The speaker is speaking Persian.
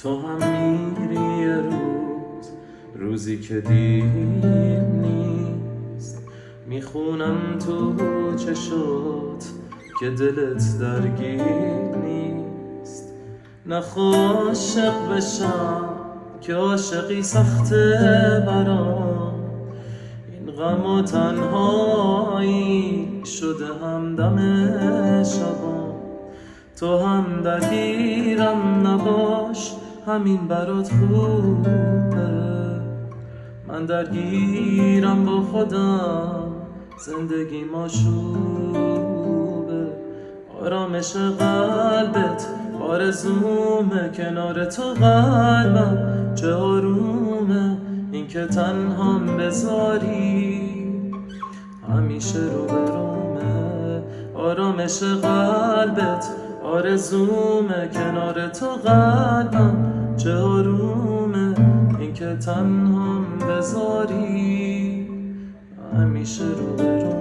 تو هم میری یه روزی که دیر نیست. میخونم تو چشات که دلت درگیر نیست. نخوا عاشق بشم که عاشقی سخته برام. این غم و تنهایی شده همدم شبام. تو هم درگیرم نباش، همین برات خوبه. من درگیرم با خودم، زندگی ماشوبه. آرامش قلبت آرزومه، کنار تو قلبم چه آرومه. این که تنهام بذاری همیشه رو برومه. آرامش قلبت آرزومه، کنار تو قلبم چه آرومه. این که تنهام بذاری همیشه رو برومه.